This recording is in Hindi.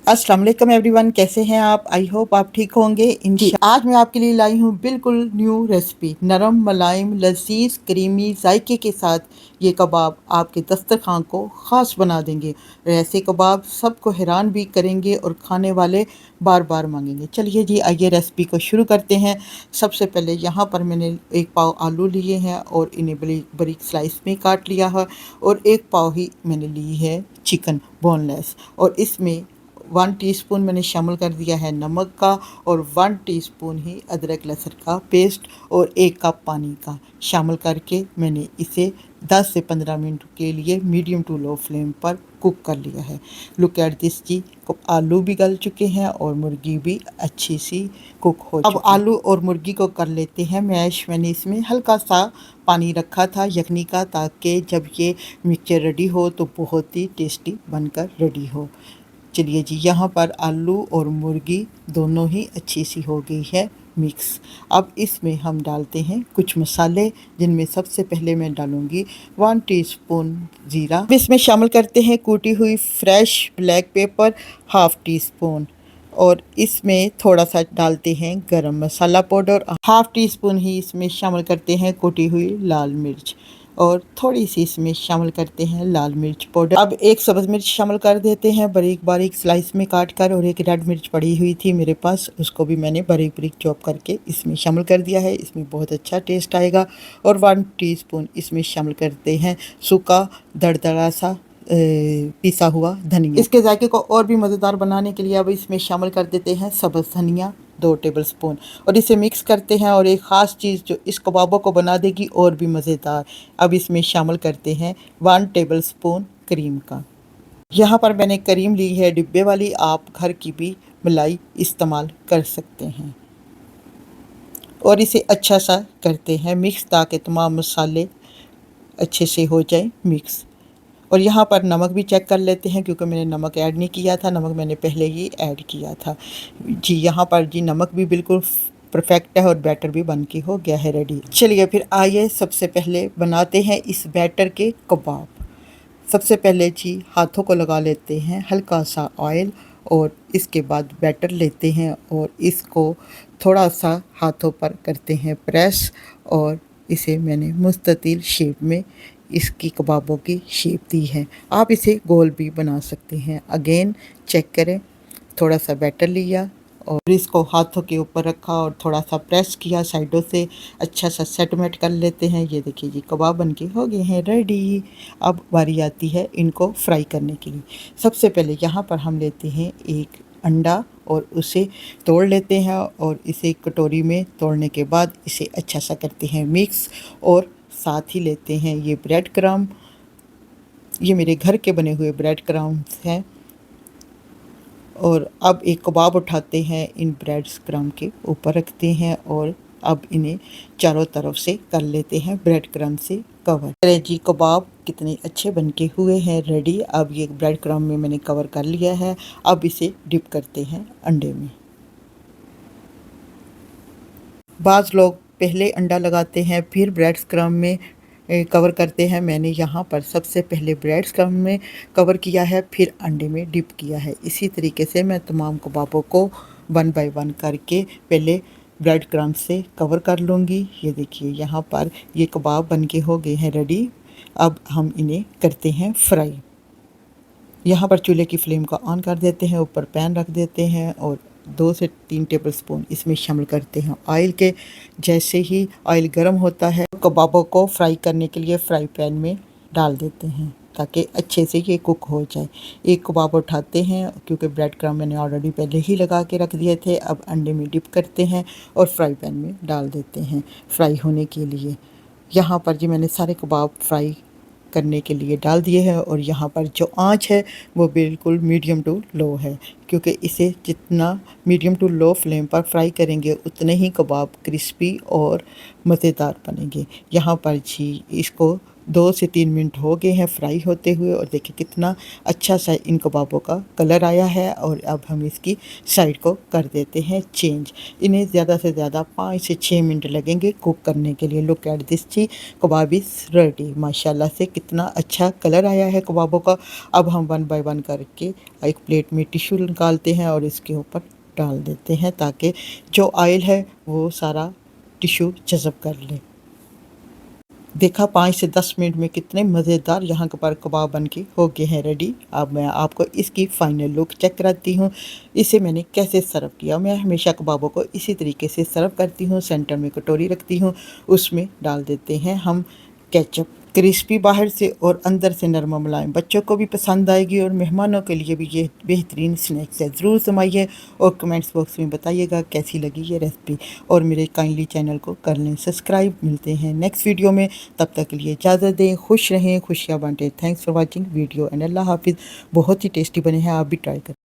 अस्सलाम वालेकुम एवरीवन, कैसे हैं आप? आई होप आप ठीक होंगे इंशाल्लाह। आज मैं आपके लिए लाई हूँ बिल्कुल न्यू रेसिपी। नरम मुलायम लजीज क्रीमी जायके के साथ ये कबाब आपके दस्तरखान को ख़ास बना देंगे। और ऐसे कबाब सबको हैरान भी करेंगे और खाने वाले बार बार मांगेंगे। चलिए जी, आइए रेसिपी को शुरू करते हैं। सबसे पहले यहाँ पर मैंने एक पाव आलू लिए हैं और इन्हें बड़ी बड़ी स्लाइस में काट लिया है। और एक पाव ही मैंने ली है चिकन बोनलेस, और इसमें 1 टीस्पून मैंने शामिल कर दिया है नमक का, और 1 टीस्पून ही अदरक लहसुन का पेस्ट और 1 कप पानी का शामिल करके मैंने इसे 10 से 15 मिनट के लिए मीडियम टू लो फ्लेम पर कुक कर लिया है। लुक एट दिस जी, आलू भी गल चुके हैं और मुर्गी भी अच्छी सी कुक हो चुकी है। अब आलू और मुर्गी को कर लेते हैं मैश। मैंने इसमें हल्का सा पानी रखा था यखनी का, ताकि जब ये मिक्सचर रेडी हो तो बहुत ही टेस्टी बनकर रेडी हो। चलिए जी, यहाँ पर आलू और मुर्गी दोनों ही अच्छी सी हो गई है मिक्स। अब इसमें हम डालते हैं कुछ मसाले, जिनमें सबसे पहले मैं डालूंगी 1 टीस्पून ज़ीरा। इसमें शामिल करते हैं कूटी हुई fresh black pepper half tea spoon, और इसमें थोड़ा सा डालते हैं गरम मसाला पाउडर। हाफ़ टी स्पून ही इसमें शामिल करते हैं कुटी हुई लाल मिर्च, और थोड़ी सी इसमें शामिल करते हैं लाल मिर्च पाउडर। अब एक सब्ज़ मिर्च शामिल कर देते हैं बारीक बारीक स्लाइस में काट कर, और एक रेड मिर्च पड़ी हुई थी मेरे पास, उसको भी मैंने बारीक बारीक चॉप करके इसमें शामिल कर दिया है। इसमें बहुत अच्छा टेस्ट आएगा। और 1 टीस्पून इसमें शामिल करते हैं सूखा दरदरा सा पिसा हुआ धनिया। इसके जायके को और भी मज़ेदार बनाने के लिए अब इसमें शामिल कर देते हैं सब्ज़ धनिया 2 टेबल स्पून, और इसे मिक्स करते हैं। और एक ख़ास चीज़ जो इस कबाबों को बना देगी और भी मज़ेदार, अब इसमें शामिल करते हैं 1 टेबल स्पून क्रीम का। यहाँ पर मैंने क्रीम ली है डिब्बे वाली, आप घर की भी मलाई इस्तेमाल कर सकते हैं। और इसे अच्छा सा करते हैं मिक्स, ताकि तमाम मसाले अच्छे से हो जाए मिक्स। और यहाँ पर नमक भी चेक कर लेते हैं, क्योंकि मैंने नमक ऐड नहीं किया था, नमक मैंने पहले ही ऐड किया था जी। यहाँ पर जी नमक भी बिल्कुल परफेक्ट है और बैटर भी बन के हो गया है रेडी। चलिए फिर आइए सबसे पहले बनाते हैं इस बैटर के कबाब। सबसे पहले जी हाथों को लगा लेते हैं हल्का सा ऑयल, और इसके बाद बैटर लेते हैं और इसको थोड़ा सा हाथों पर करते हैं प्रेस, और इसे मैंने मुस्ततिल शेप में इसकी कबाबों की शेप दी है। आप इसे गोल भी बना सकते हैं। अगेन चेक करें, थोड़ा सा बैटर लिया और इसको हाथों के ऊपर रखा और थोड़ा सा प्रेस किया साइडों से, अच्छा सा सेटमेंट कर लेते हैं। ये देखिए जी, कबाब बनके हो गए हैं रेडी। अब बारी आती है इनको फ्राई करने के लिए। सबसे पहले यहाँ पर हम लेते हैं एक अंडा और उसे तोड़ लेते हैं, और इसे कटोरी में तोड़ने के बाद इसे अच्छा सा करते हैं मिक्स। और साथ ही लेते हैं ये ब्रेड क्रम्ब, ये मेरे घर के बने हुए ब्रेड क्रम्ब्स हैं। और अब एक कबाब उठाते हैं, इन ब्रेड क्रम्ब के ऊपर रखते हैं, और अब इन्हें चारों तरफ से कर लेते हैं ब्रेड क्रम्ब से कवर। अरे जी, कबाब कितने अच्छे बनके हुए हैं रेडी। अब ये ब्रेड क्रम्ब में मैंने कवर कर लिया है। अब इसे डिप करते हैं अंडे में। बाज़ लोग पहले अंडा लगाते हैं फिर ब्रेड क्रम्ब में कवर करते हैं। मैंने यहाँ पर सबसे पहले ब्रेड क्रम्ब में कवर किया है, फिर अंडे में डिप किया है। इसी तरीके से मैं तमाम कबाबों को 1 बाय 1 करके पहले ब्रेड क्रम्ब से कवर कर लूँगी। ये देखिए, यहाँ पर ये कबाब बनके हो गए हैं रेडी। अब हम इन्हें करते हैं फ्राई। यहाँ पर चूल्हे की फ्लेम को ऑन कर देते हैं, ऊपर पैन रख देते हैं, और 2 से 3 टेबल स्पून इसमें शामिल करते हैं ऑयल के। जैसे ही ऑयल गर्म होता है, कबाबों को फ्राई करने के लिए फ्राई पैन में डाल देते हैं, ताकि अच्छे से ये कुक हो जाए। एक कबाब उठाते हैं, क्योंकि ब्रेड क्रम्ब मैंने ऑलरेडी पहले ही लगा के रख दिए थे। अब अंडे में डिप करते हैं और फ्राई पैन में डाल देते हैं फ्राई होने के लिए। यहाँ पर जी मैंने सारे कबाब फ्राई करने के लिए डाल दिए हैं, और यहाँ पर जो आंच है वो बिल्कुल मीडियम टू लो है, क्योंकि इसे जितना मीडियम टू लो फ्लेम पर फ्राई करेंगे उतने ही कबाब क्रिस्पी और मज़ेदार बनेंगे। यहाँ पर जी इसको 2 से 3 मिनट हो गए हैं फ्राई होते हुए और देखिए कितना अच्छा सा इन कबाबों का कलर आया है। और अब हम इसकी साइड को कर देते हैं चेंज। इन्हें ज़्यादा से ज़्यादा 5 से 6 मिनट लगेंगे कुक करने के लिए। लुक एट दिस ची, कबाब इज़ रेडी। माशाल्लाह से कितना अच्छा कलर आया है कबाबों का। अब हम वन बाय वन करके एक प्लेट में टिश्यू निकालते हैं और इसके ऊपर डाल देते हैं ताकि जो ऑयल है वो सारा टिश्यू जज़ब कर ले। देखा 5 से 10 मिनट में कितने मज़ेदार यहाँ पर कबाब बन के हो गए हैं रेडी। अब मैं आपको इसकी फ़ाइनल लुक चेक कराती हूँ। इसे मैंने कैसे सर्व किया। मैं हमेशा कबाबों को इसी तरीके से सर्व करती हूँ। सेंटर में कटोरी रखती हूँ, उसमें डाल देते हैं हम केचप। क्रिस्पी बाहर से और अंदर से नरम मुलायम, बच्चों को भी पसंद आएगी और मेहमानों के लिए भी ये बेहतरीन स्नैक्स है। ज़रूर समाइए और कमेंट्स बॉक्स में बताइएगा कैसी लगी ये रेसिपी। और मेरे काइंडली चैनल को कर लें सब्सक्राइब। मिलते हैं नेक्स्ट वीडियो में, तब तक के लिए इजाज़त दें। खुश रहें, खुशियाँ बांटें। Thanks for watching video and अल्लाह हाफिज़। बहुत ही टेस्टी बने हैं, आप भी ट्राई करें।